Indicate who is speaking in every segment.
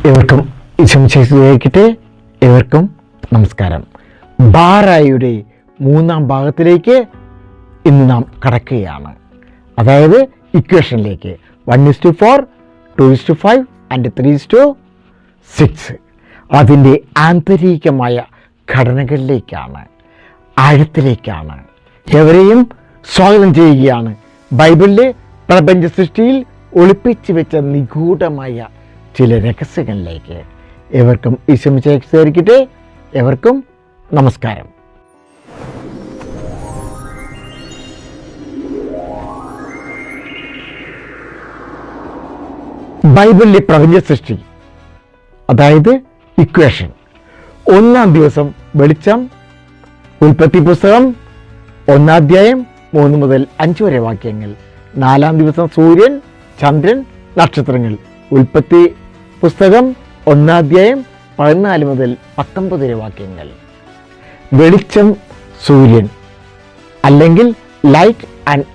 Speaker 1: ഏവർക്കും ഈശ്വരയ്ക്കട്ടെ. ഏവർക്കും നമസ്കാരം. ബാറായുടെ മൂന്നാം ഭാഗത്തിലേക്ക് ഇന്ന് നാം കടക്കുകയാണ്. അതായത് ഇക്വേഷനിലേക്ക് 1:4, 2:5 ആൻഡ് 3:6. അതിൻ്റെ ആന്തരികമായ ഘടനകളിലേക്കാണ്, ആഴത്തിലേക്കാണ് എവരെയും സ്വാഗതം ചെയ്യുകയാണ്. ബൈബിളിലെ പ്രപഞ്ച സൃഷ്ടിയിൽ ഒളിപ്പിച്ചു വെച്ച നിഗൂഢമായ ചില രഹസ്യങ്ങളിലേക്ക്. ഏവർക്കും ഈശ്വരയ്ക്കട്ടെ. ഏവർക്കും നമസ്കാരം. ബൈബിളിലെ പ്രപഞ്ച സൃഷ്ടി, അതായത് ഇക്വേഷൻ. ഒന്നാം ദിവസം വെളിച്ചം. ഉൽപ്പത്തി പുസ്തകം 1 അധ്യായം 3 മുതൽ 5 വരെ വാക്യങ്ങൾ. 4-ാം ദിവസം സൂര്യൻ, ചന്ദ്രൻ, നക്ഷത്രങ്ങൾ. ഉൽപ്പത്തി പുസ്തകം 1 അധ്യായം 14 മുതൽ 19 വരെ വാക്യങ്ങൾ. വെളിച്ചം, സൂര്യൻ അല്ലെങ്കിൽ ലൈറ്റ് ആൻഡ്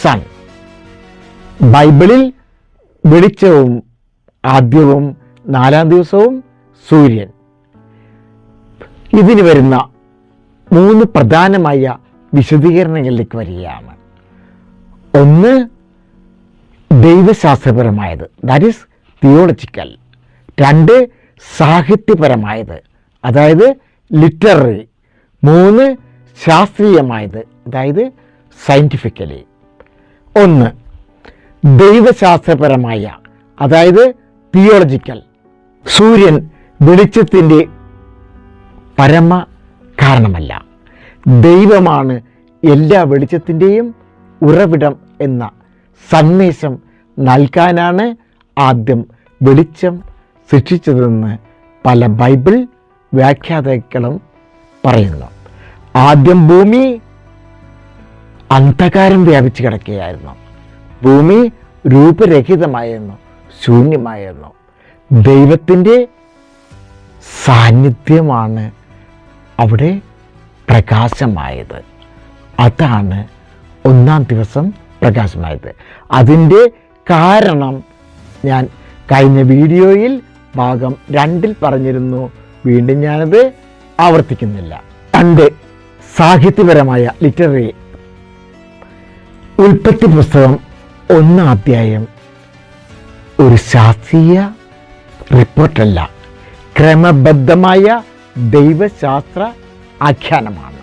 Speaker 1: സൺ. ബൈബിളിൽ വെളിച്ചവും ആദ്യവും 4-ാം ദിവസവും സൂര്യൻ. ഇതിന് വരുന്ന 3 പ്രധാനമായ വിശദീകരണങ്ങളിലേക്ക് വരികയാണ്. ഒന്ന്, ദൈവശാസ്ത്രപരമായത്, ദാറ്റ് ഈസ് തിയോളജിക്കൽ. 2, സാഹിത്യപരമായത്, അതായത് ലിറ്റററി. 3, ശാസ്ത്രീയമായത്, അതായത് സയൻറ്റിഫിക്കലി. 1, ദൈവശാസ്ത്രപരമായ, അതായത് തിയോളജിക്കൽ. സൂര്യൻ വെളിച്ചത്തിൻ്റെ പരമ കാരണമല്ല, ദൈവമാണ് എല്ലാ വെളിച്ചത്തിൻ്റെയും ഉറവിടം എന്ന സന്ദേശം നൽകാനാണ് ആദ്യം വെളിച്ചം സൃഷ്ടിച്ചതെന്ന് പല ബൈബിൾ വ്യാഖ്യാതാക്കളും പറയുന്നു. ആദ്യം ഭൂമി അന്ധകാരം വ്യാപിച്ചു കിടക്കുകയായിരുന്നു. ഭൂമി രൂപരഹിതമായിരുന്നു, ശൂന്യമായിരുന്നു. ദൈവത്തിൻ്റെ സാന്നിധ്യമാണ് അവിടെ പ്രകാശമായത്. അതാണ് ഒന്നാം ദിവസം പ്രകാശമായത്. അതിൻ്റെ കാരണം ഞാൻ കഴിഞ്ഞ വീഡിയോയിൽ ഭാഗം 2 പറഞ്ഞിരുന്നു. വീണ്ടും ഞാനത് ആവർത്തിക്കുന്നില്ല. 2, സാഹിത്യപരമായ, ലിറ്റററി. ഉൽപ്പത്തി പുസ്തകം 1 അധ്യായം ഒരു ശാസ്ത്രീയ റിപ്പോർട്ടല്ല, ക്രമബദ്ധമായ ദൈവശാസ്ത്ര ആഖ്യാനമാണ്.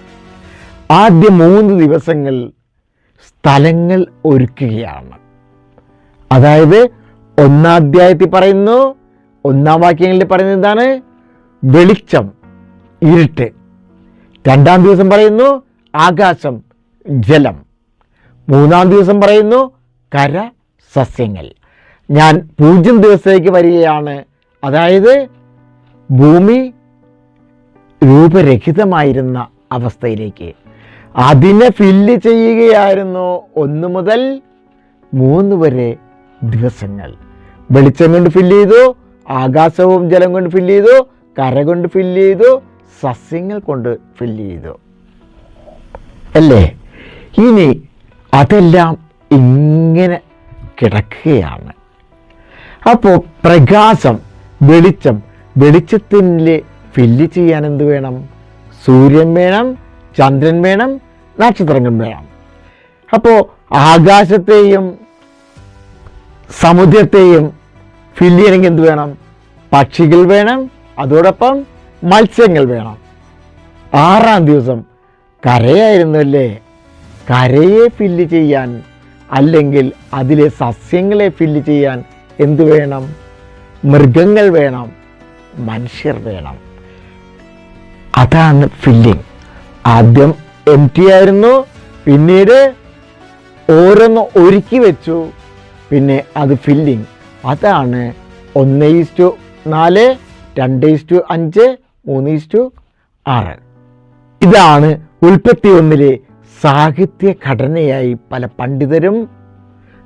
Speaker 1: ആദ്യ 3 ദിവസങ്ങൾ സ്ഥലങ്ങൾ ഒരുക്കുകയാണ്. അതായത് 1 അധ്യായത്തിൽ പറയുന്നു, 1-ാം വാക്യങ്ങളിൽ പറയുന്നത് എന്താണ്? വെളിച്ചം, ഇരുട്ട്. 2-ാം ദിവസം പറയുന്നു ആകാശം, ജലം. 3-ാം ദിവസം പറയുന്നു കര, സസ്യങ്ങൾ. ഞാൻ 0 ദിവസത്തേക്ക് വരികയാണ്. അതായത് ഭൂമി രൂപരഹിതമായിരുന്ന അവസ്ഥയിലേക്ക്. അതിനെ ഫില്ല് ചെയ്യുകയായിരുന്നു 1 മുതൽ 3 വരെ ദിവസങ്ങൾ. വെളിച്ചം കൊണ്ട് ഫില്ല് ചെയ്തു, ആകാശവും ജലം കൊണ്ട് ഫില്ല് ചെയ്തു, കര കൊണ്ട് ഫില്ല് ചെയ്തു, സസ്യങ്ങൾ കൊണ്ട് ഫില്ല് ചെയ്തു, അല്ലേ? ഇനി അതെല്ലാം ഇങ്ങനെ കിടക്കുകയാണ്. അപ്പോൾ പ്രകാശം, വെളിച്ചം, വെളിച്ചത്തിൻ്റെ ഫില്ല് ചെയ്യാൻ എന്ത് വേണം? സൂര്യൻ വേണം, ചന്ദ്രൻ വേണം, നക്ഷത്രങ്ങൾ വേണം. അപ്പോൾ ആകാശത്തെയും സമുദ്രത്തെയും ഫില്ല് ചെയ്യണമെങ്കിൽ എന്ത് വേണം? പക്ഷികൾ വേണം, അതോടൊപ്പം മത്സ്യങ്ങൾ വേണം. 6-ാം ദിവസം കരയായിരുന്നു, അല്ലേ? കരയെ ഫില്ല് ചെയ്യാൻ, അല്ലെങ്കിൽ അതിലെ സസ്യങ്ങളെ ഫില്ല് ചെയ്യാൻ എന്ത് വേണം? മൃഗങ്ങൾ വേണം, മനുഷ്യർ വേണം. അതാണ് ഫില്ലിങ്. ആദ്യം എംപ്റ്റി ആയിരുന്നു, പിന്നീട് ഓരോന്ന് ഒരുക്കി വെച്ചു, പിന്നെ അത് ഫില്ലിങ്. അതാണ് 1:4, 2:5, 3:6. ഇതാണ് ഉൽപ്പത്തി 1-ലെ സാഹിത്യ ഘടനയായി പല പണ്ഡിതരും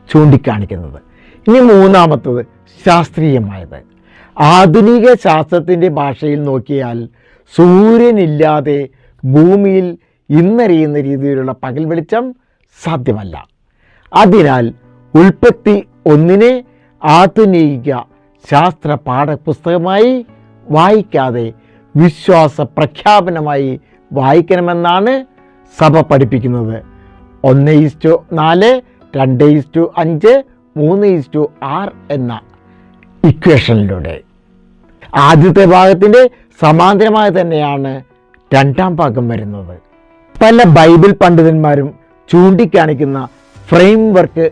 Speaker 1: ചൂണ്ടിക്കാണിക്കുന്നത്. ഇനി 3-ാമത്തത് ശാസ്ത്രീയമായത്. ആധുനിക ശാസ്ത്രത്തിൻ്റെ ഭാഷയിൽ നോക്കിയാൽ സൂര്യനില്ലാതെ ഭൂമിയിൽ ഇന്നറിയുന്ന രീതിയിലുള്ള പകൽ വെളിച്ചം സാധ്യമല്ല. അതിനാൽ ഉൽപ്പത്തി 1-നെ ആധുനിക ശാസ്ത്ര പാഠപുസ്തകമായി വായിക്കാതെ വിശ്വാസ പ്രഖ്യാപനമായി വായിക്കണമെന്നാണ് സഭ പഠിപ്പിക്കുന്നത്. 1:4, 2:5, 3:6 എന്ന ഇക്വേഷനിലൂടെ. ആദ്യത്തെ ഭാഗത്തിൻ്റെ സമാന്തരമായി തന്നെയാണ് രണ്ടാം ഭാഗം വരുന്നത്. പല ബൈബിൾ പണ്ഡിതന്മാരും ചൂണ്ടിക്കാണിക്കുന്ന ഫ്രെയിം വർക്ക്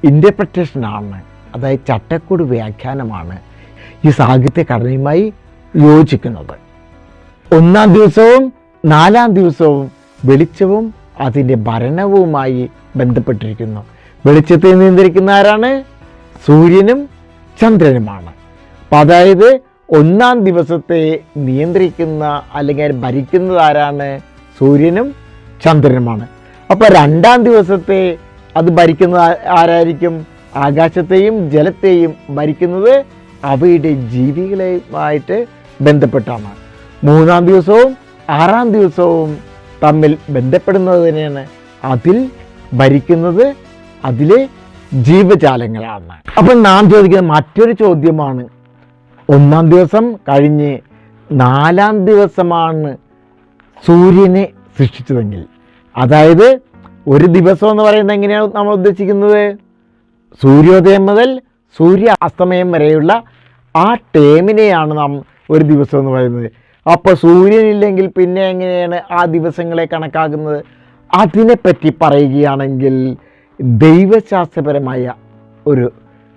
Speaker 1: ഇൻ്റർപ്രിറ്റേഷനാണ്, അതായത് ചട്ടക്കൂട് വ്യാഖ്യാനമാണ് ഈ സാഹിത്യ ഘടനയുമായി യോജിക്കുന്നത്. 1-ാം ദിവസവും 4-ാം ദിവസവും വെളിച്ചവും അതിൻ്റെ ഭരണവുമായി ബന്ധപ്പെട്ടിരിക്കുന്നു. വെളിച്ചത്തെ നിയന്ത്രിക്കുന്ന ആരാണ്? സൂര്യനും ചന്ദ്രനുമാണ്. അപ്പം അതായത് 1-ാം ദിവസത്തെ നിയന്ത്രിക്കുന്ന അല്ലെങ്കിൽ ഭരിക്കുന്നത് ആരാണ്? സൂര്യനും ചന്ദ്രനുമാണ്. അപ്പോൾ 2-ാം ദിവസത്തെ അത് ഭരിക്കുന്നത് ആരായിരിക്കും? ആകാശത്തെയും ജലത്തെയും ഭരിക്കുന്നത് അവയുടെ ജീവികളുമായിട്ട് ബന്ധപ്പെട്ടാണ്. 3-ാം ദിവസവും 6-ാം ദിവസവും തമ്മിൽ ബന്ധപ്പെടുന്നത് തന്നെയാണ്. അതിൽ ഭരിക്കുന്നത് അതിലെ ജീവജാലങ്ങളാണ്. അപ്പം നാം ചോദിക്കുന്ന മറ്റൊരു ചോദ്യമാണ്, 1-ാം ദിവസം കഴിഞ്ഞ് 4-ാം ദിവസമാണ് സൂര്യനെ സൃഷ്ടിച്ചതെങ്കിൽ, അതായത് ഒരു ദിവസം എന്ന് പറയുന്നത് എങ്ങനെയാണ് നമ്മൾ ഉദ്ദേശിക്കുന്നത്? സൂര്യോദയം മുതൽ സൂര്യ അസ്തമയം വരെയുള്ള ആ ടേമിനെയാണ് നാം ഒരു ദിവസം എന്ന് പറയുന്നത്. അപ്പോൾ സൂര്യനില്ലെങ്കിൽ പിന്നെ എങ്ങനെയാണ് ആ ദിവസങ്ങളെ കണക്കാക്കുന്നത്? അതിനെപ്പറ്റി പറയുകയാണെങ്കിൽ ദൈവശാസ്ത്രപരമായ ഒരു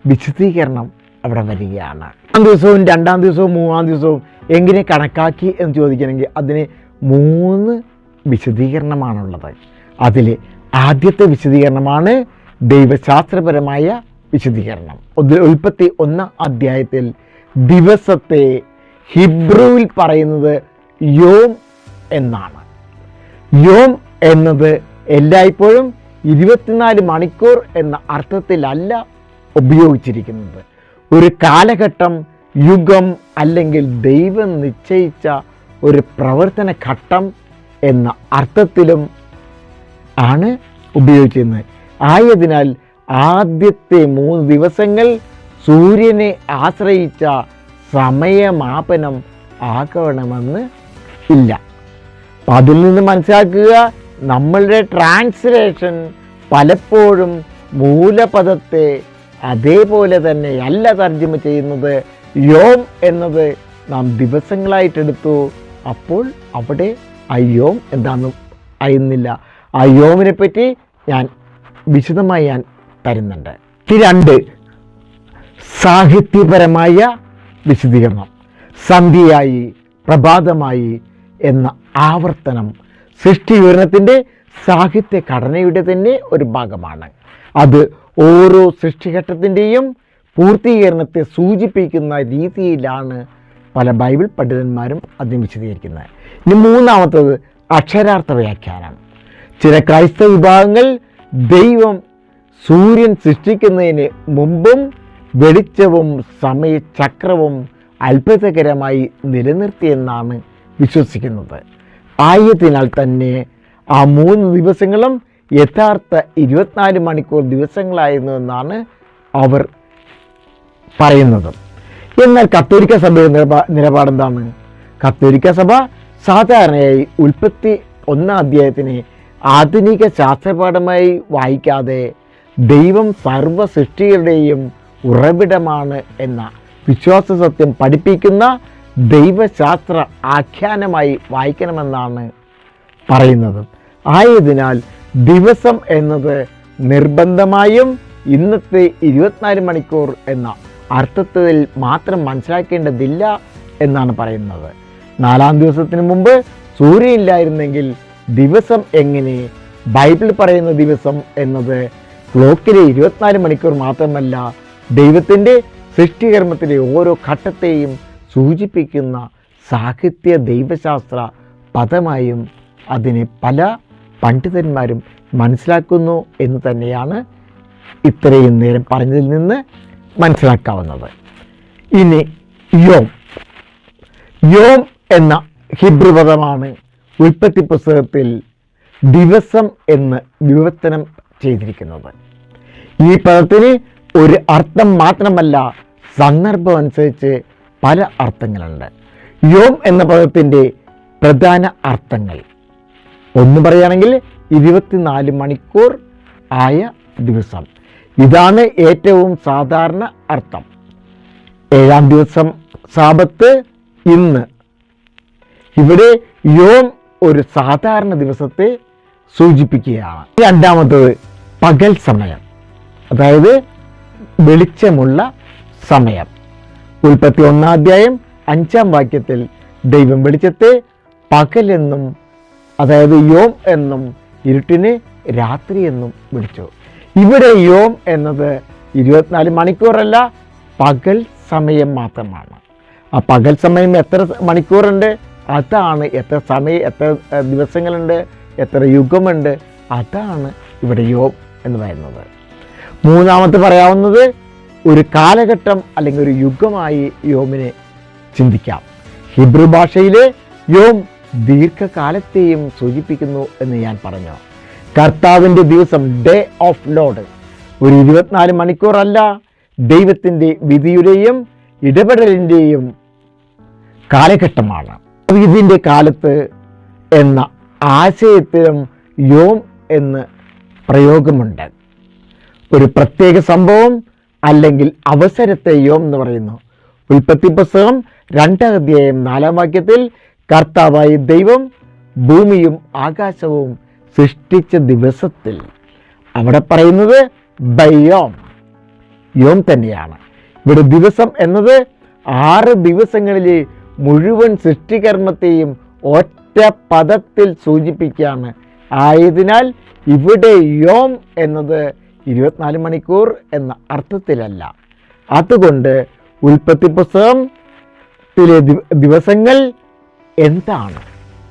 Speaker 1: വിശദീകരണം അവിടെ വരികയാണ്. 1-ാം ദിവസവും 2-ാം ദിവസവും 3-ാം ദിവസവും എങ്ങനെ കണക്കാക്കി എന്ന് ചോദിക്കണമെങ്കിൽ അതിന് 3 വിശദീകരണമാണുള്ളത്. അതിൽ ആദ്യത്തെ വിശദീകരണമാണ് ദൈവശാസ്ത്രപരമായ വിശദീകരണം. ഉൽപ്പത്തി 1-ാം അധ്യായത്തിൽ ദിവസത്തെ ഹിബ്രുവിൽ പറയുന്നത് യോം എന്നാണ്. യോം എന്നത് എല്ലായ്പ്പോഴും 24 മണിക്കൂർ എന്ന അർത്ഥത്തിലല്ല ഉപയോഗിച്ചിരിക്കുന്നത്. ഒരു കാലഘട്ടം, യുഗം അല്ലെങ്കിൽ ദൈവം നിശ്ചയിച്ച ഒരു പ്രവർത്തന ഘട്ടം എന്ന അർത്ഥത്തിലും ആണ് ഉപയോഗിച്ചിരുന്നത്. ആയതിനാൽ ആദ്യത്തെ 3 ദിവസങ്ങൾ സൂര്യനെ ആശ്രയിച്ച സമയമാപനം ആകണമെന്ന് ഇല്ല. അപ്പം അതിൽ നിന്ന് മനസ്സിലാക്കുക, നമ്മളുടെ ട്രാൻസ്ലേഷൻ പലപ്പോഴും മൂലപദത്തെ അതേപോലെ തന്നെയല്ല തർജ്ജമ ചെയ്യുന്നത്. യോം എന്നത് നാം ദിവസങ്ങളായിട്ടെടുത്തു. അപ്പോൾ അവിടെ ആ യോം എന്താണെന്ന് അറിയുന്നില്ല. ആ യോമിനെ പറ്റി ഞാൻ വിശദമായി തരുന്നുണ്ട്. 2 സാഹിത്യപരമായ വിശദീകരണം. സന്ധ്യയായി, പ്രഭാതമായി എന്ന ആവർത്തനം സൃഷ്ടി വിവരണത്തിൻ്റെ സാഹിത്യ ഘടനയുടെ തന്നെ ഒരു ഭാഗമാണ്. അത് ഓരോ സൃഷ്ടിഘട്ടത്തിൻ്റെയും പൂർത്തീകരണത്തെ സൂചിപ്പിക്കുന്ന രീതിയിലാണ് പല ബൈബിൾ പണ്ഡിതന്മാരും അതിനെ വിശദീകരിക്കുന്നത്. ഇനി 3-ാമത്തത് അക്ഷരാർത്ഥ വ്യാഖ്യാനം. ചില ക്രൈസ്തവ വിഭാഗങ്ങൾ ദൈവം സൂര്യൻ സൃഷ്ടിക്കുന്നതിന് മുമ്പും വെളിച്ചവും സമയചക്രവും അത്ഭുതകരമായി നിലനിർത്തിയെന്നാണ് വിശ്വസിക്കുന്നത്. ആയതിനാൽ തന്നെ ആ 3 ദിവസങ്ങളും യഥാർത്ഥ 24 മണിക്കൂർ ദിവസങ്ങളായിരുന്നു എന്നാണ് അവർ പറയുന്നത്. എന്നാൽ കത്തോലിക്ക സഭയുടെ നിലപാടെന്താണ്? കത്തോലിക്ക സഭ സാധാരണയായി ഉൽപ്പത്തി 1-ാം അധ്യായത്തിനെ ആധുനിക ശാസ്ത്രപാഠമായി വായിക്കാതെ ദൈവം സർവ്വ സൃഷ്ടികളുടെയും ഉറവിടമാണ് എന്ന വിശ്വാസ സത്യം പഠിപ്പിക്കുന്ന ദൈവശാസ്ത്ര ആഖ്യാനമായി വായിക്കണമെന്നാണ് പറയുന്നത്. ആയതിനാൽ ദിവസം എന്നത് നിർബന്ധമായും ഇന്നത്തെ 24 മണിക്കൂർ എന്ന അർത്ഥത്തിൽ മാത്രം മനസ്സിലാക്കേണ്ടതില്ല എന്നാണ് പറയുന്നത്. 4-ാം ദിവസത്തിന് മുമ്പ് സൂര്യനില്ലായിരുന്നെങ്കിൽ ദിവസം എങ്ങനെ? ബൈബിൾ പറയുന്ന ദിവസം എന്നത് ക്ലോക്കിലെ 24 മണിക്കൂർ മാത്രമല്ല, ദൈവത്തിൻ്റെ സൃഷ്ടികർമ്മത്തിലെ ഓരോ ഘട്ടത്തെയും സൂചിപ്പിക്കുന്ന സാഹിത്യ ദൈവശാസ്ത്ര പദമായും അതിനെ പല പണ്ഡിതന്മാരും മനസ്സിലാക്കുന്നു എന്ന് തന്നെയാണ് ഇത്രയും നേരം പറഞ്ഞതിൽ നിന്ന് മനസ്സിലാക്കാവുന്നത്. ഇനി യോം എന്ന ഹിബ്രു പദമാണ് ഉൽപ്പത്തി പുസ്തകത്തിൽ ദിവസം എന്ന് വിവർത്തനം ചെയ്തിരിക്കുന്നത്. ഈ പദത്തിന് ഒരു അർത്ഥം മാത്രമല്ല സന്ദർഭം അനുസരിച്ച് പല അർത്ഥങ്ങളുണ്ട്. യോം എന്ന പദത്തിൻ്റെ പ്രധാന അർത്ഥങ്ങൾ ഒന്ന് പറയുകയാണെങ്കിൽ 24 മണിക്കൂർ ആയ ദിവസം. ഇതാണ് ഏറ്റവും സാധാരണ അർത്ഥം. 7-ാം ദിവസം സാബത്ത് ഇന്ന്. ഇവിടെ യോം ഒരു സാധാരണ ദിവസത്തെ സൂചിപ്പിക്കുകയാണ്. രണ്ടാമത്തത് പകൽ സമയം, അതായത് വെളിച്ചമുള്ള സമയം. ഉൽപ്പത്തി 1-ാം അധ്യായം 5-ാം വാക്യത്തിൽ ദൈവം വെളിച്ചത്തെ പകലെന്നും, അതായത് യോം എന്നും, ഇരുട്ടിനെ രാത്രി എന്നും വിളിച്ചു. ഇവിടെ യോം എന്നത് 24 മണിക്കൂറല്ല, പകൽ സമയം മാത്രമാണ്. ആ പകൽ സമയം എത്ര മണിക്കൂറുണ്ട്, അതാണ് എത്ര സമയം, എത്ര ദിവസങ്ങളുണ്ട്, എത്ര യുഗമുണ്ട്, അതാണ് ഇവിടെ യോം എന്ന് പറയുന്നത്. മൂന്നാമത്തെ പറയാവുന്നത് ഒരു കാലഘട്ടം അല്ലെങ്കിൽ ഒരു യുഗമായി യോമിനെ ചിന്തിക്കാം. ഹിബ്രു ഭാഷയിലെ യോം ദീർഘകാലത്തെയും സൂചിപ്പിക്കുന്നു എന്ന് ഞാൻ പറഞ്ഞു. കർത്താവിൻ്റെ ദിവസം, ഡേ ഓഫ് ലോഡ്, ഒരു 24 മണിക്കൂറല്ല, ദൈവത്തിൻ്റെ വിധിയുടെയും ഇടപെടലിൻ്റെയും കാലഘട്ടമാണ്. ഇതിൻ്റെ കാലത്ത് എന്ന ആശയത്തിലും യോം എന്ന് പ്രയോഗമുണ്ട്. ഒരു പ്രത്യേക സംഭവം അല്ലെങ്കിൽ അവസരത്തെ യോം എന്ന് പറയുന്നു. ഉൽപ്പത്തി പുസ്തകം 2-ാം അധ്യായം 4-ാം വാക്യത്തിൽ കർത്താവായ ദൈവം ഭൂമിയും ആകാശവും സൃഷ്ടിച്ച ദിവസത്തിൽ, അവിടെ പറയുന്നത് ബയോം, യോം തന്നെയാണ്. ഇവിടെ ദിവസം എന്നത് 6 ദിവസങ്ങളിലെ മുഴുവൻ സൃഷ്ടികർമ്മത്തെയും ഒറ്റ പദത്തിൽ സൂചിപ്പിക്കുകയാണ്. ആയതിനാൽ ഇവിടെ യോം എന്നത് 24 മണിക്കൂർ എന്ന അർത്ഥത്തിലല്ല. അതുകൊണ്ട് ഉൽപ്പത്തി പുസ്തകത്തിലെ ദിവസങ്ങൾ എന്താണ്,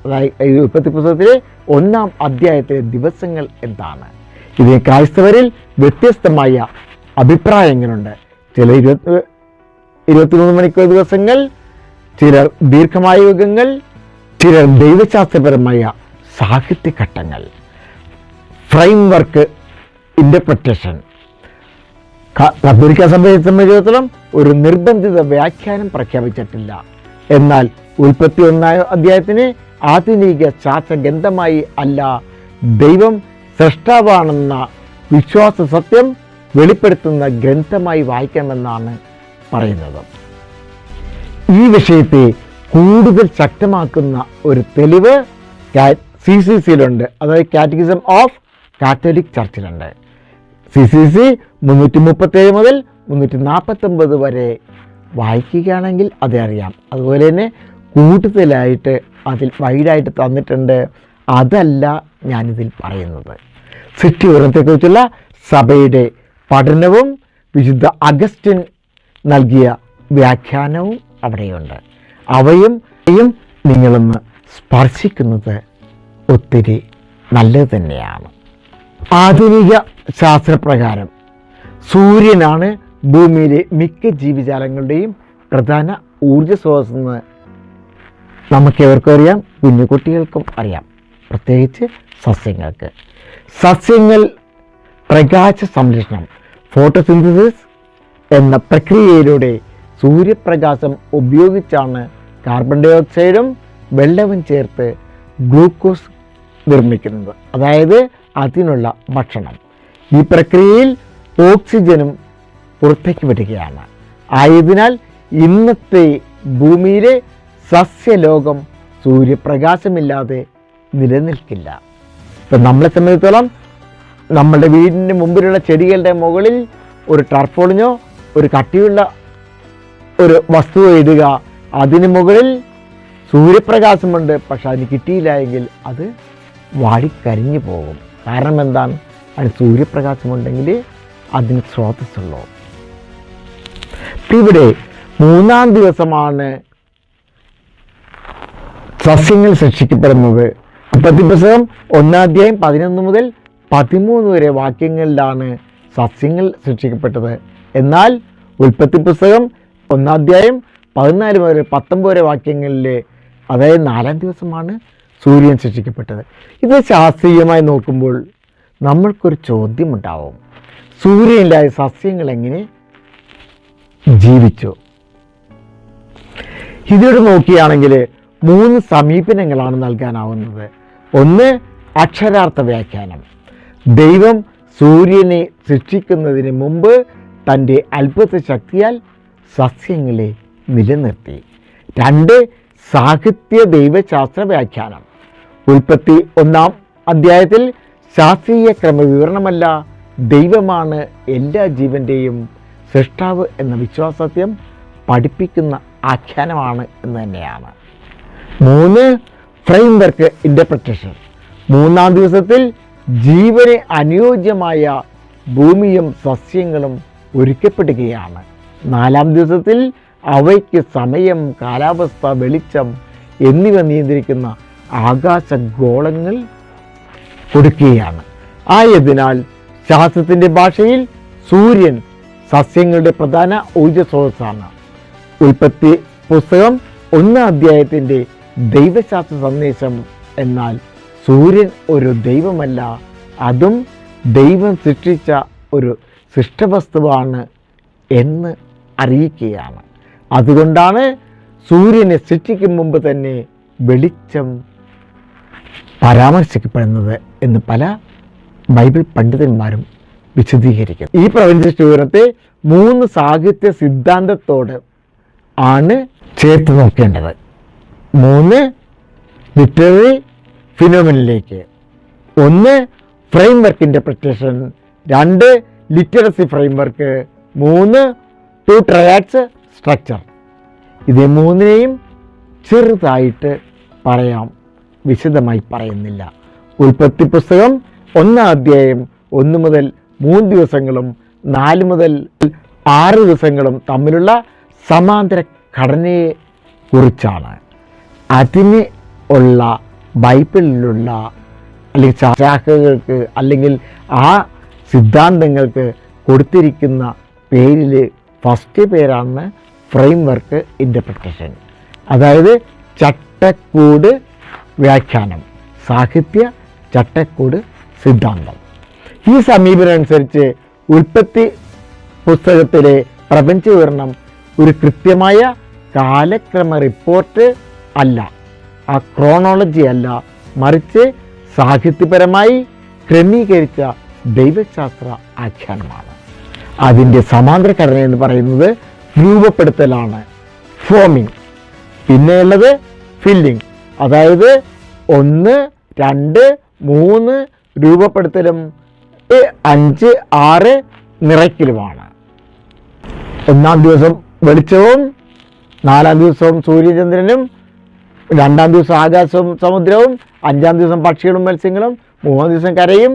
Speaker 1: അതായത് ഉൽപ്പത്തി പുസ്തകത്തിലെ 1-ാം അധ്യായത്തിലെ ദിവസങ്ങൾ എന്താണ്? ഇതിന് ക്രൈസ്തവരിൽ വ്യത്യസ്തമായ അഭിപ്രായങ്ങളുണ്ട്. ചില 23 മണിക്കൂർ ദിവസങ്ങൾ, ചിലർ ദീർഘമായ യുഗങ്ങൾ, ചിലർ ദൈവശാസ്ത്രപരമായ സാഹിത്യഘട്ടങ്ങൾ. Framework interpretation. കത്തോലിക്ക സഭയെ സംബന്ധിച്ചിടത്തോളം ഒരു നിർബന്ധിത വ്യാഖ്യാനം പ്രഖ്യാപിച്ചിട്ടില്ല. എന്നാൽ ഉൽപ്പത്തി 1-ാം അധ്യായത്തിന് ആധുനിക ശാസ്ത്രഗ്രന്ഥമായി അല്ല, ദൈവം സൃഷ്ടാവാണെന്ന വിശ്വാസ സത്യം വെളിപ്പെടുത്തുന്ന ഗ്രന്ഥമായി വായിക്കണമെന്നാണ് പറയുന്നത്. ഈ വിഷയത്തെ കൂടുതൽ ശക്തമാക്കുന്ന ഒരു തെളിവ് CCCയിലുണ്ട്, അതായത് കാറ്റഗിസം ഓഫ് കാത്തലിക് ചർച്ചിലുണ്ട്. CCC 337 മുതൽ 349 വരെ വായിക്കുകയാണെങ്കിൽ അതറിയാം. അതുപോലെ തന്നെ കൂടുതലായിട്ട് അതിൽ വൈഡായിട്ട് തന്നിട്ടുണ്ട്. അതല്ല ഞാനിതിൽ പറയുന്നത്. സൃഷ്ടികർമ്മത്തെക്കുറിച്ചുള്ള സഭയുടെ പഠനവും വിശുദ്ധ അഗസ്റ്റിൻ നൽകിയ വ്യാഖ്യാനവും അവിടെയുണ്ട്. അവയും നിങ്ങളൊന്ന് സ്പർശിക്കുന്നത് ഒത്തിരി നല്ലത് തന്നെയാണ്. ആധുനിക ശാസ്ത്രപ്രകാരം സൂര്യനാണ് ഭൂമിയിലെ മിക്ക ജീവജാലങ്ങളുടെയും പ്രധാന ഊർജ്ജ സ്രോതസ്സെന്ന് നമുക്കേവർക്കും അറിയാം, കുഞ്ഞു കുട്ടികൾക്കും അറിയാം, പ്രത്യേകിച്ച് സസ്യങ്ങൾക്ക്. സസ്യങ്ങൾ പ്രകാശ സംരക്ഷണം, ഫോട്ടോസിന്തസിസ് എന്ന പ്രക്രിയയിലൂടെ സൂര്യപ്രകാശം ഉപയോഗിച്ചാണ് കാർബൺ ഡൈ ഓക്സൈഡും വെള്ളവും ചേർത്ത് ഗ്ലൂക്കോസ് നിർമ്മിക്കുന്നത്, അതായത് അതിനുള്ള ഭക്ഷണം. ഈ പ്രക്രിയയിൽ ഓക്സിജനും പുറത്തേക്ക് വിടുകയാണ്. ആയതിനാൽ ഇന്നത്തെ ഭൂമിയിലെ സസ്യലോകം സൂര്യപ്രകാശമില്ലാതെ നിലനിൽക്കില്ല. ഇപ്പം നമ്മളെ സംബന്ധിച്ചിടത്തോളം നമ്മുടെ വീടിൻ്റെ മുമ്പിലുള്ള ചെടികളുടെ മുകളിൽ ഒരു ടർപ്പോളിനോ ഒരു കട്ടിയുള്ള ഒരു വസ്തു ഇടുക, അതിന് മുകളിൽ സൂര്യപ്രകാശമുണ്ട്, പക്ഷെ അതിന് കിട്ടിയില്ല എങ്കിൽ അത് വാടിക്കരിഞ്ഞു പോകും. കാരണം എന്താണ്? അതിന് സൂര്യപ്രകാശമുണ്ടെങ്കിൽ അതിന് സ്രോതസ്സുള്ളൂ. ഇവിടെ 3-ാം ദിവസമാണ് സസ്യങ്ങൾ സൃഷ്ടിക്കപ്പെടുന്നത്. ഉൽപ്പത്തി പുസ്തകം 1-ാം അധ്യായം 11 മുതൽ 13 വരെ വാക്യങ്ങളിലാണ് സസ്യങ്ങൾ സൃഷ്ടിക്കപ്പെട്ടത്. എന്നാൽ ഉൽപ്പത്തി പുസ്തകം 1-ാം അധ്യായം 14 മുതൽ 19 വരെ വാക്യങ്ങളിൽ, അതായത് 4-ാം ദിവസമാണ് സൂര്യൻ സൃഷ്ടിക്കപ്പെട്ടത്. ഇത് ശാസ്ത്രീയമായി നോക്കുമ്പോൾ നമ്മൾക്കൊരു ചോദ്യമുണ്ടാവും. സൂര്യനില്ലാതെ സസ്യങ്ങൾ എങ്ങനെ ജീവിച്ചു. ഇതിലൂടെ നോക്കുകയാണെങ്കിൽ 3 സമീപനങ്ങളാണ് നൽകാനാവുന്നത്. ഒന്ന്, അക്ഷരാർത്ഥ വ്യാഖ്യാനം. ദൈവം സൂര്യനെ സൃഷ്ടിക്കുന്നതിന് മുമ്പ് തൻ്റെ അത്ഭുത ശക്തിയാൽ സസ്യങ്ങളെ നിലനിർത്തി. 2, സാഹിത്യ ദൈവശാസ്ത്ര വ്യാഖ്യാനം. ഉൽപ്പത്തി 1-ാം അധ്യായത്തിൽ ശാസ്ത്രീയ ക്രമവിവരണമല്ല, ദൈവമാണ് എല്ലാ ജീവൻ്റെയും സൃഷ്ടാവ് എന്ന വിശ്വാസത്യം പഠിപ്പിക്കുന്ന ആഖ്യാനമാണ് എന്ന് തന്നെയാണ്. 3, ഫ്രെയിംവർക്ക് ഇൻ്റർപ്രിറ്റേഷൻ. 3-ാം ദിവസത്തിൽ ജീവന് അനുയോജ്യമായ ഭൂമിയും സസ്യങ്ങളും ഒരുക്കപ്പെടുകയാണ്. 4-ാം ദിവസത്തിൽ അവയ്ക്ക് സമയം, കാലാവസ്ഥ, വെളിച്ചം എന്നിവ നിയന്ത്രിക്കുന്ന ആകാശഗോളങ്ങൾ കൊടുക്കുകയാണ്. ആയതിനാൽ ശാസ്ത്രത്തിൻ്റെ ഭാഷയിൽ സൂര്യൻ സസ്യങ്ങളുടെ പ്രധാന ഊർജ്ജ സ്രോതസ്സാണ്. ഉൽപ്പത്തി പുസ്തകം 1-ാം അധ്യായത്തിൻ്റെ ദൈവശാസ്ത്ര സന്ദേശം എന്നാൽ സൂര്യൻ ഒരു ദൈവമല്ല, അതും ദൈവം സൃഷ്ടിച്ച ഒരു സൃഷ്ടവസ്തുവാണ് എന്ന് അറിയിക്കുകയാണ്. അതുകൊണ്ടാണ് സൂര്യനെ സൃഷ്ടിക്കും മുമ്പ് തന്നെ വെളിച്ചം പരാമർശിക്കപ്പെടുന്നത് എന്ന് പല ബൈബിൾ പണ്ഡിതന്മാരും വിശദീകരിക്കുന്നു. ഈ പ്രപഞ്ച വിവരണത്തെ 3 സാഹിത്യ സിദ്ധാന്തത്തോട് ആണ് ചേർത്ത് നോക്കേണ്ടത്. 3 ലിറ്റററി ഫിനോമിനലിലേക്ക്. 1 framework interpretation, 2 literacy framework, 3 2 triads structure. ഇത് 3നെയും ചെറുതായിട്ട് പറയാം, വിശദമായി പറയുന്നില്ല. ഉൽപ്പത്തി പുസ്തകം 1-ാം അധ്യായം 1 മുതൽ 3 ദിവസങ്ങളും 4 മുതൽ 6 ദിവസങ്ങളും തമ്മിലുള്ള സമാന്തര ഘടനയെ കുറിച്ചാണ്. അതിന് ഉള്ള ബൈബിളിലുള്ള അല്ലെങ്കിൽ ശാഖകൾക്ക് അല്ലെങ്കിൽ ആ സിദ്ധാന്തങ്ങൾക്ക് കൊടുത്തിരിക്കുന്ന പേരിൽ ഫസ്റ്റ് പേരാണ് ഫ്രെയിംവർക്ക് ഇൻ്റർപ്രിറ്റേഷൻ, അതായത് ചട്ടക്കൂട് വ്യാഖ്യാനം, സാഹിത്യ ചട്ടക്കൂട് സിദ്ധാന്തം. ഈ സമീപനം അനുസരിച്ച് ഉൽപ്പത്തി പുസ്തകത്തിലെ പ്രപഞ്ച വിവരണം ഒരു കൃത്യമായ കാലക്രമ റിപ്പോർട്ട് അല്ല, ആ ക്രോണോളജി അല്ല, മറിച്ച് സാഹിത്യപരമായി ക്രമീകരിച്ച ദൈവശാസ്ത്ര ആഖ്യാനമാണ്. അതിൻ്റെ സമാന്തര ഘടന എന്ന് പറയുന്നത് രൂപപ്പെടുത്തലാണ്, ഫോമിങ്. പിന്നെയുള്ളത് ഫില്ലിംഗ്, അതായത് 1, 2, 3 രൂപപ്പെടുത്തലും 5, 6 നിറയ്ക്കലുമാണ്. 1-ാം ദിവസം വെളിച്ചവും, 4-ാം ദിവസവും സൂര്യചന്ദ്രനും, 2-ാം ദിവസം ആകാശവും സമുദ്രവും, 5-ാം ദിവസം പക്ഷികളും മത്സ്യങ്ങളും, 3-ാം ദിവസം കരയും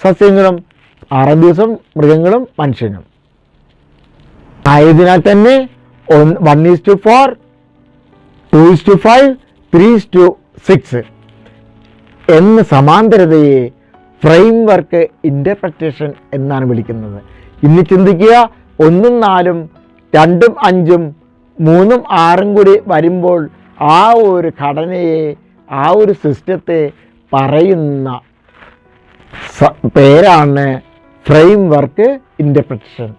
Speaker 1: സസ്യങ്ങളും, 6-ാം ദിവസം മൃഗങ്ങളും മനുഷ്യനും. ആയതിനാൽ തന്നെ 1:4, 2:5, 3:6 എന്ന സമാന്തരതയെ ഫ്രെയിംവർക്ക് ഇൻ്റർപ്രിറ്റേഷൻ എന്നാണ് വിളിക്കുന്നത്. ഇന്ന് ചിന്തിക്കുക, 1ഉം 4ഉം 2ഉം 5ഉം 3ഉം 6ഉം കൂടി വരുമ്പോൾ ആ ഒരു ഘടനയെ, ആ ഒരു സിസ്റ്റത്തെ പറയുന്ന പേരാണ് ഫ്രെയിംവർക്ക് ഇൻ്റർപ്രിറ്റേഷൻ.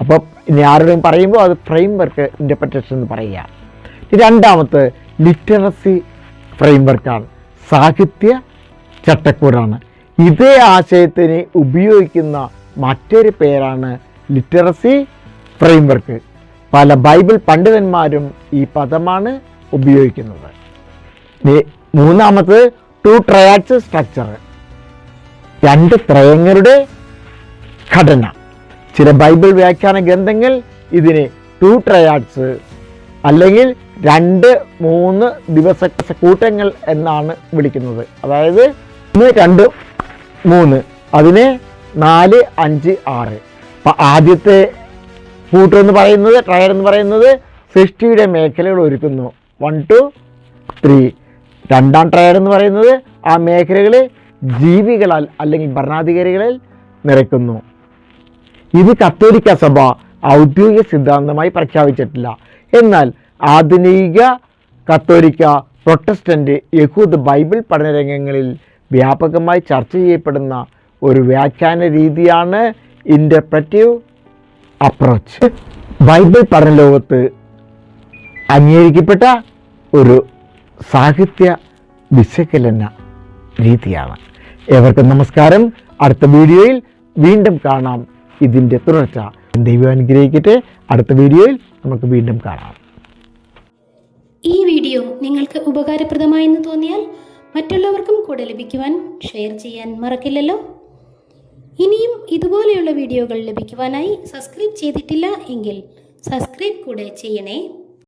Speaker 1: അപ്പോൾ ഇനി ആരുടെയും പറയുമ്പോൾ അത് ഫ്രെയിംവർക്ക് ഇൻ്റർപ്രിറ്റേഷൻ എന്ന് പറയുക. രണ്ടാമത്തെ ലിറ്ററസി ഫ്രെയിംവർക്കാണ്, സാഹിത്യ ചട്ടക്കൂടാണ്. ഇതേ ആശയത്തിന് ഉപയോഗിക്കുന്ന മറ്റൊരു പേരാണ് ലിറ്ററസി ഫ്രെയിംവർക്ക്. പല ബൈബിൾ പണ്ഡിതന്മാരും ഈ പദമാണ് ഉപയോഗിക്കുന്നത്. മൂന്നാമത് 2 ട്രയാഡ്സ് സ്ട്രക്ചർ, 2 ത്രയങ്ങളുടെ ഘടന. ചില ബൈബിൾ വ്യാഖ്യാന ഗ്രന്ഥങ്ങൾ ഇതിനെ 2 ട്രയാഡ്സ് അല്ലെങ്കിൽ 2-3 ദിവസ കൂട്ടങ്ങൾ എന്നാണ് വിളിക്കുന്നത്. അതായത് 1, 2, 3, അതിനെ 4, 5, 6. അപ്പം ആദ്യത്തെ കൂട്ടം എന്ന് പറയുന്നത്, ട്രയഡ് എന്ന് പറയുന്നത് സൃഷ്ടിയുടെ മേഖലകൾ ഒരുക്കുന്നു, 1, 2, 3. 2ാം ട്രയഡ് എന്ന് പറയുന്നത് ആ മേഖലകളെ ജീവികളാൽ അല്ലെങ്കിൽ ഭരണാധികാരികളിൽ നിറയ്ക്കുന്നു. ഇത് കത്തോലിക്ക സഭ ഔദ്യോഗിക സിദ്ധാന്തമായി പ്രഖ്യാപിച്ചിട്ടില്ല. എന്നാൽ ആധുനിക കത്തോലിക്ക, പ്രൊട്ടസ്റ്റന്റ്, യഹൂദ ബൈബിൾ പഠനരംഗങ്ങളിൽ വ്യാപകമായി ചർച്ച ചെയ്യപ്പെടുന്ന ഒരു വ്യാഖ്യാന രീതിയാണ് ഇൻ്റർപ്രറ്റീവ് അപ്രോച്ച്. ബൈബിൾ പഠന ലോകത്ത് അംഗീകരിക്കപ്പെട്ട ഒരു സാഹിത്യ വിശകലന രീതിയാണ്. ഏവർക്കും നമസ്കാരം. അടുത്ത വീഡിയോയിൽ വീണ്ടും കാണാം. ഇതിൻ്റെ തുടർച്ച ദൈവം അനുഗ്രഹിക്കട്ടെ. അടുത്ത വീഡിയോയിൽ നമുക്ക് വീണ്ടും കാണാം.
Speaker 2: ഈ വീഡിയോ നിങ്ങൾക്ക് ഉപകാരപ്രദമായെന്ന് തോന്നിയാൽ മറ്റുള്ളവർക്കും കൂടെ ലഭിക്കുവാൻ ഷെയർ ചെയ്യാൻ മറക്കില്ലല്ലോ. ഇനിയും ഇതുപോലെയുള്ള വീഡിയോകൾ ലഭിക്കുവാനായി സബ്സ്ക്രൈബ് ചെയ്തിട്ടില്ല എങ്കിൽ സബ്സ്ക്രൈബ് കൂടെ ചെയ്യണേ.